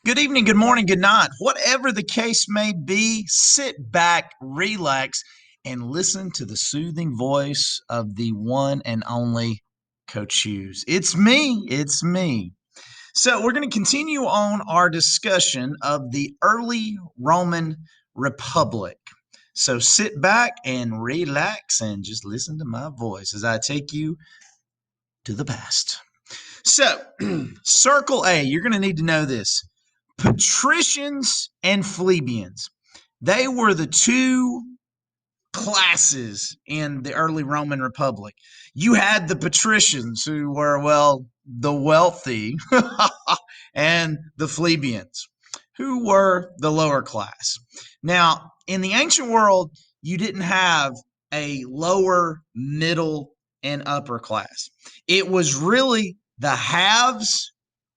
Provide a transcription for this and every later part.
Good evening, good morning, good night. Whatever the case may be, sit back, relax, and listen to the soothing voice of the one and only Coach Hughes. It's me. It's me. So, we're going to continue on our discussion of the early Roman Republic. So, sit back and relax and just listen to my voice as I take you to the past. So, Circle A, you're going to need to know this. Patricians and plebeians. They were the two classes in the early Roman Republic. You had the patricians who were, well, the wealthy, and the plebeians who were the lower class. Now, in the ancient world, you didn't have a lower, middle, and upper class. It was really the haves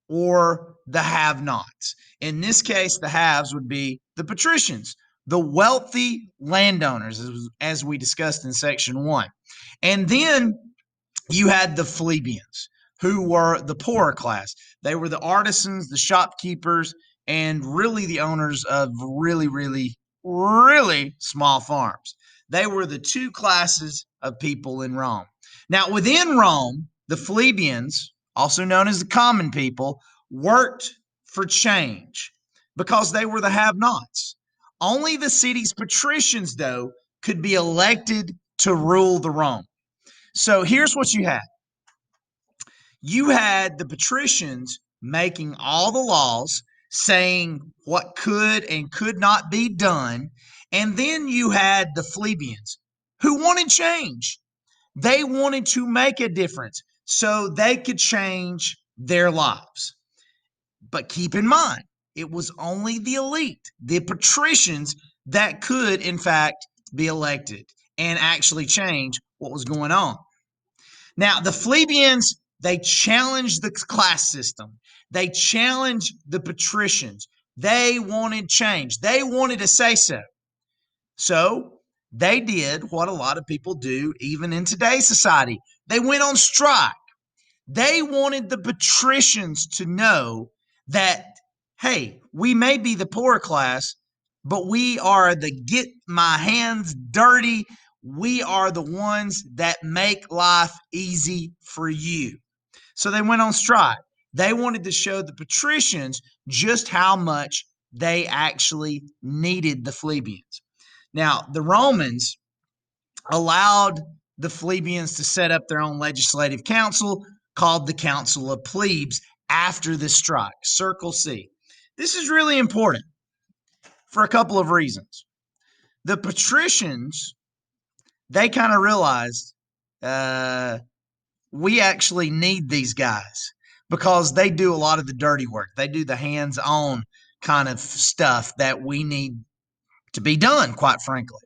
or the have nots. In this case, the haves would be the patricians, the wealthy landowners, as we discussed in section 1. And then you had the plebeians, who were the poorer class. They were the artisans, the shopkeepers, and really the owners of really, really, really small farms. They were the two classes of people in Rome. Now, within Rome, the plebeians, also known as the common people, worked for change because they were the have-nots. Only the city's patricians, though, could be elected to rule the Rome. So here's what you had. You had the patricians making all the laws, saying what could and could not be done. And then you had the plebeians who wanted change. They wanted to make a difference so they could change their lives. But keep in mind, it was only the elite, the patricians, that could, in fact, be elected and actually change what was going on. Now, the plebeians, they challenged the class system. They challenged the patricians. They wanted change. They wanted to say so. So they did what a lot of people do even in today's society. They went on strike. They wanted the patricians to know that, hey, we may be the poor class, but we are the get my hands dirty. We are the ones that make life easy for you. So they went on strike. They wanted to show the patricians just how much they actually needed the plebeians. Now, the Romans allowed the plebeians to set up their own legislative council called the Council of Plebes after the strike. Circle C. This is really important for a couple of reasons. The patricians, they kind of realized we actually need these guys because they do a lot of the dirty work. They do the hands-on kind of stuff that we need to be done, quite frankly.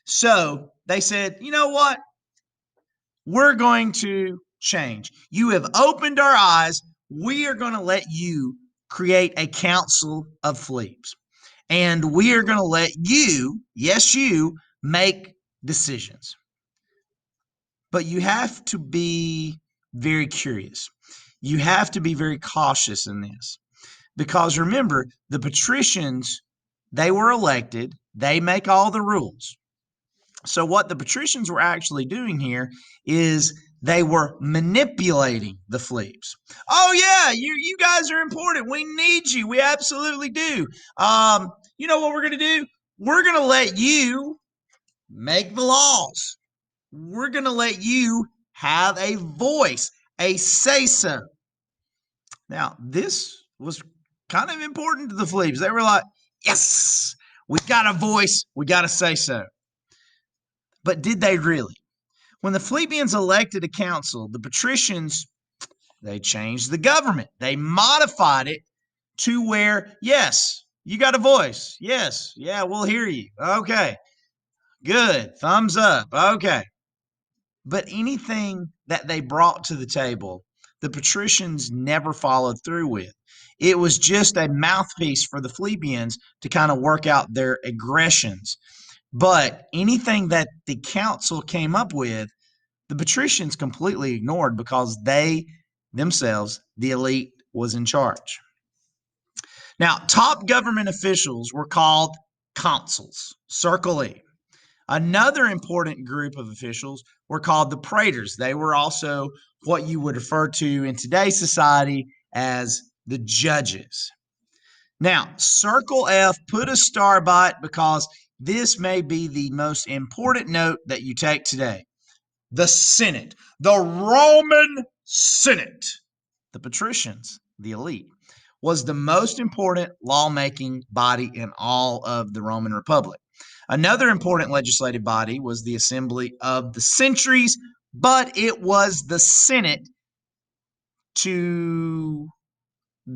So they said, you know what? We're going to change. You have opened our eyes. We are going to let you create a council of plebes. And we are going to let you, yes, you, make decisions. But you have to be very curious. You have to be very cautious in this. Because remember, the patricians, they were elected, they make all the rules. So what the patricians were actually doing here is they were manipulating the plebes. Oh yeah, you guys are important. We need you. We absolutely do. You know what we're going to do? We're going to let you make the laws. We're going to let you have a voice, a say so. Now, this was kind of important to the plebes. They were like, yes, we got a voice. We got to say so. But did they really? When the plebeians elected a council, the patricians, they changed the government. They modified it to where, yes, you got a voice. Yes, yeah, we'll hear you. Okay, good. Thumbs up. Okay. But anything that they brought to the table, the patricians never followed through with. It was just a mouthpiece for the plebeians to kind of work out their aggressions. But anything that the council came up with, the patricians completely ignored because they themselves, the elite, was in charge. Now, top government officials were called consuls, circle E. Another important group of officials were called the praetors. They were also what you would refer to in today's society as the judges. Now, circle F, put a star by it because this may be the most important note that you take today. The Senate, the Roman Senate, the patricians, the elite, was the most important lawmaking body in all of the Roman Republic. Another important legislative body was the Assembly of the Centuries, but it was the Senate to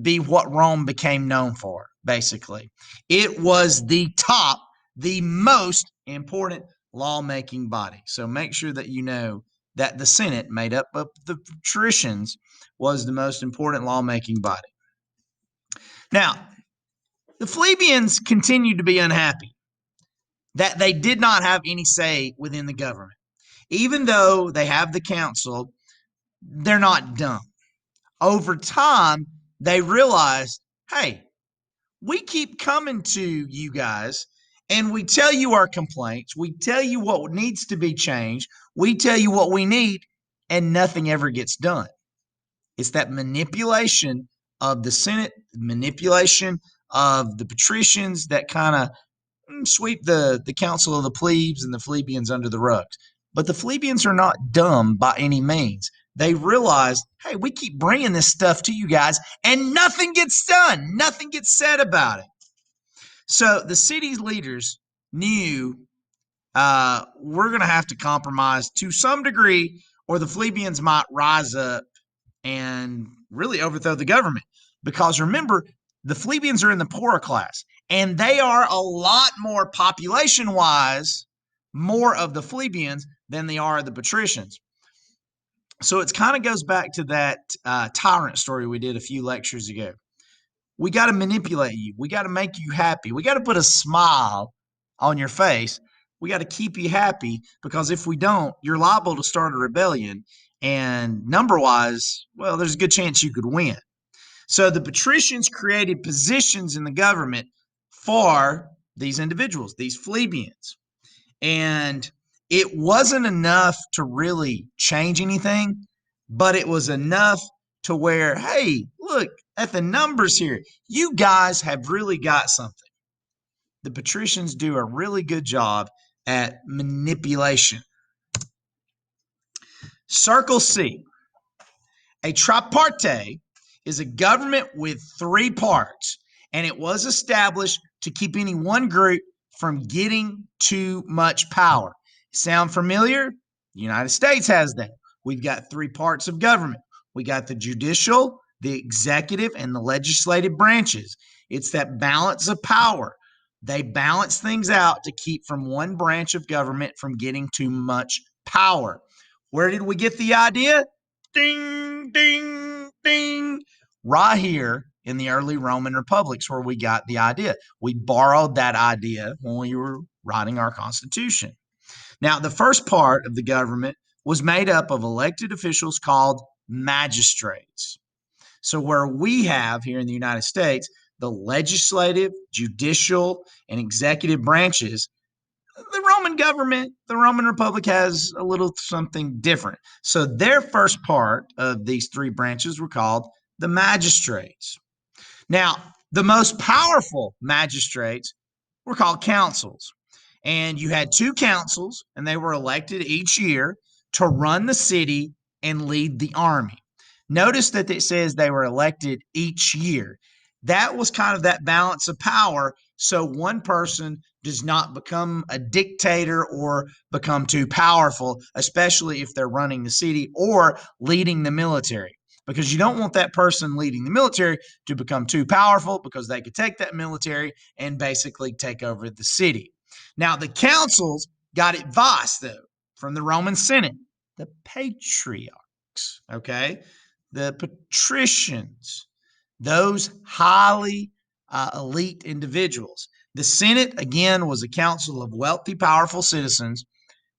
be what Rome became known for, basically. It was the top, the most important lawmaking body. So make sure that you know that the Senate, made up of the patricians, was the most important lawmaking body. Now, the plebeians continued to be unhappy that they did not have any say within the government. Even though they have the council, they're not dumb. Over time, they realized, hey, we keep coming to you guys and we tell you our complaints. We tell you what needs to be changed. We tell you what we need, and nothing ever gets done. It's that manipulation of the Senate, manipulation of the patricians that kind of sweep the council of the plebes and the plebeians under the rugs. But the plebeians are not dumb by any means. They realize, hey, we keep bringing this stuff to you guys and nothing gets done. Nothing gets said about it. So the city's leaders knew we're going to have to compromise to some degree, or the plebeians might rise up and really overthrow the government. Because remember, the plebeians are in the poorer class, and they are a lot more population wise, more of the plebeians than they are the patricians. So it kind of goes back to that tyrant story we did a few lectures ago. We got to manipulate you. We got to make you happy. We got to put a smile on your face. We got to keep you happy, because if we don't, you're liable to start a rebellion. And number wise, well, there's a good chance you could win. So the patricians created positions in the government for these individuals, these plebeians. And it wasn't enough to really change anything, but it was enough to where, hey, look at the numbers here. You guys have really got something. The patricians do a really good job at manipulation. Circle C. A tripartite is a government with three parts, and it was established to keep any one group from getting too much power. Sound familiar? The United States has that. We've got three parts of government. We got the judicial, the executive, and the legislative branches. It's that balance of power. They balance things out to keep from one branch of government from getting too much power. Where did we get the idea? Ding, ding, ding. Right here in the early Roman republics, where we got the idea. We borrowed that idea when we were writing our Constitution. Now, the first part of the government was made up of elected officials called magistrates. So, where we have here in the United States, the legislative, judicial, and executive branches, the Roman government, the Roman Republic has a little something different. So their first part of these three branches were called the magistrates. Now, the most powerful magistrates were called councils. And you had two councils, and they were elected each year to run the city and lead the army. Notice that it says they were elected each year. That was kind of that balance of power, so one person does not become a dictator or become too powerful, especially if they're running the city or leading the military. Because you don't want that person leading the military to become too powerful, because they could take that military and basically take over the city. Now, the councils got advice, though, from the Roman Senate, the patriarchs, okay? The patricians, those highly elite individuals. The Senate, again, was a council of wealthy, powerful citizens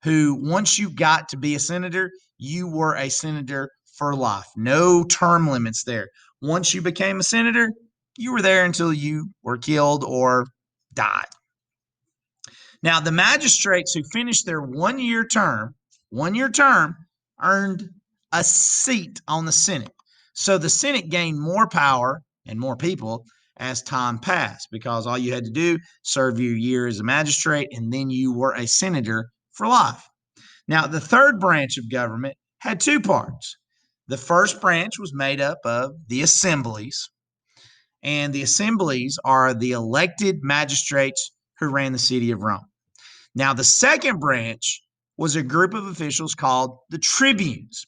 who, once you got to be a senator, you were a senator for life. No term limits there. Once you became a senator, you were there until you were killed or died. Now, the magistrates who finished their one-year term, earned a seat on the Senate. So the Senate gained more power and more people as time passed, because all you had to do, serve your year as a magistrate, and then you were a senator for life. Now, the third branch of government had two parts. The first branch was made up of the assemblies, and the assemblies are the elected magistrates who ran the city of Rome. Now, the second branch was a group of officials called the tribunes.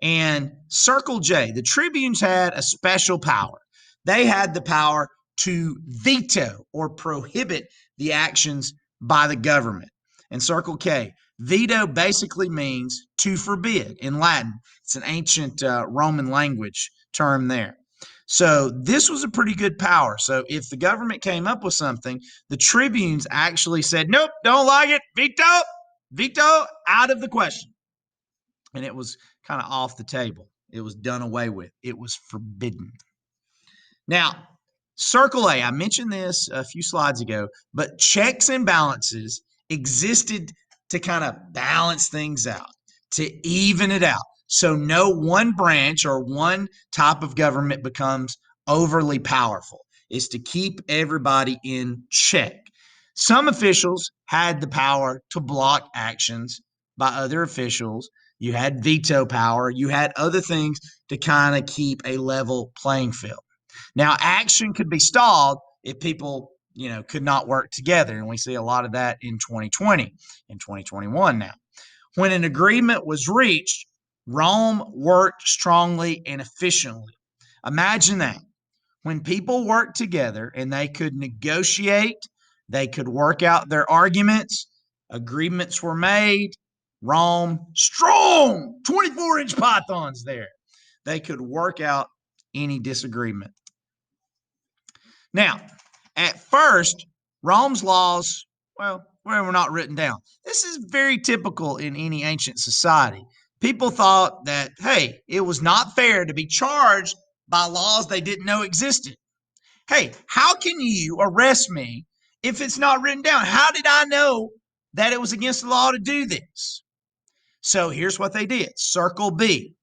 And Circle J, the tribunes had a special power. They had the power to veto or prohibit the actions by the government. And Circle K, veto basically means to forbid in Latin. It's an ancient Roman language term there. So this was a pretty good power. So if the government came up with something, the tribunes actually said, nope, don't like it, veto, out of the question. And it was kind of off the table. It was done away with. It was forbidden. Now, Circle A, I mentioned this a few slides ago, but checks and balances existed to kind of balance things out, to even it out. So no one branch or one type of government becomes overly powerful. It's to keep everybody in check. Some officials had the power to block actions by other officials. You had veto power. You had other things to kind of keep a level playing field. Now, action could be stalled if people, could not work together. And we see a lot of that in 2020 and 2021 now. When an agreement was reached, Rome worked strongly and efficiently. Imagine that. When people worked together and they could negotiate, they could work out their arguments, agreements were made. Rome, strong 24-inch pythons there. They could work out any disagreement. Now, at first, Rome's laws, were not written down. This is very typical in any ancient society. People thought that, hey, it was not fair to be charged by laws they didn't know existed. Hey, how can you arrest me if it's not written down? How did I know that it was against the law to do this? So here's what they did. Circle B.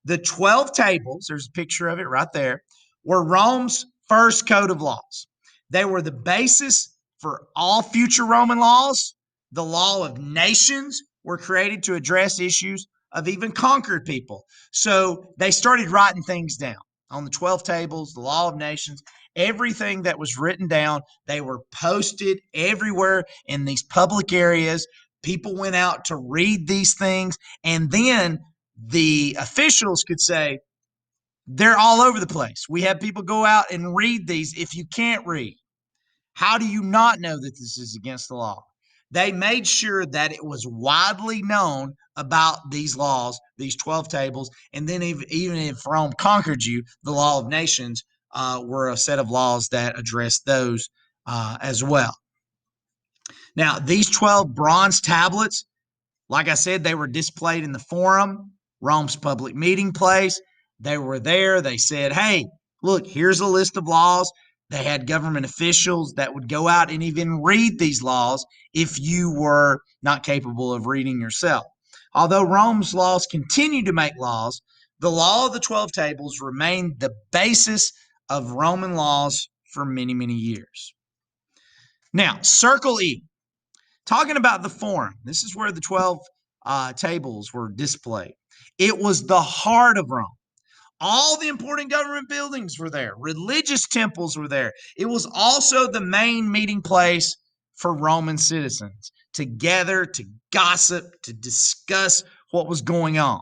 The 12 tables, there's a picture of it right there, were Rome's first code of laws. They were the basis for all future Roman laws. The law of nations were created to address issues of even conquered people. So they started writing things down on the 12 tables, the law of nations, everything that was written down. They were posted everywhere in these public areas. People went out to read these things, and then the officials could say, they're all over the place. We have people go out and read these. If you can't read, how do you not know that this is against the law? They made sure that it was widely known about these laws, these 12 tables, and then even if Rome conquered you, the law of nations were a set of laws that addressed those as well. Now, these 12 bronze tablets, like I said, they were displayed in the Forum, Rome's public meeting place. They were there. They said, hey, look, here's a list of laws. They had government officials that would go out and even read these laws if you were not capable of reading yourself. Although Rome's laws continued to make laws, the law of the 12 tables remained the basis of Roman laws for many, many years. Now, Circle E. Talking about the Forum, this is where the 12 tables were displayed. It was the heart of Rome. All the important government buildings were there. Religious temples were there. It was also the main meeting place for Roman citizens to gather, to gossip, to discuss what was going on.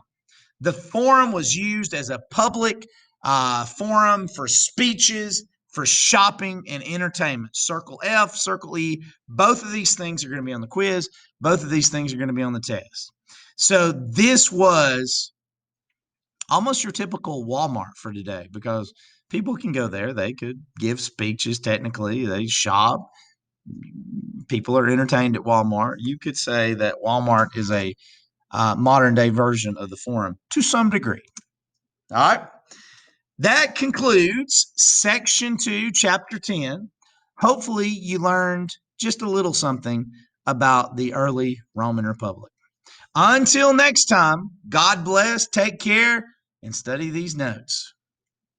The Forum was used as a public forum for speeches, for shopping and entertainment. Circle F, Circle E, both of these things are going to be on the quiz. Both of these things are going to be on the test. So this was almost your typical Walmart for today, because people can go there. They could give speeches technically. They shop. People are entertained at Walmart. You could say that Walmart is a modern day version of the Forum to some degree. All right. That concludes section 2, chapter 10. Hopefully, you learned just a little something about the early Roman Republic. Until next time, God bless, take care, and study these notes.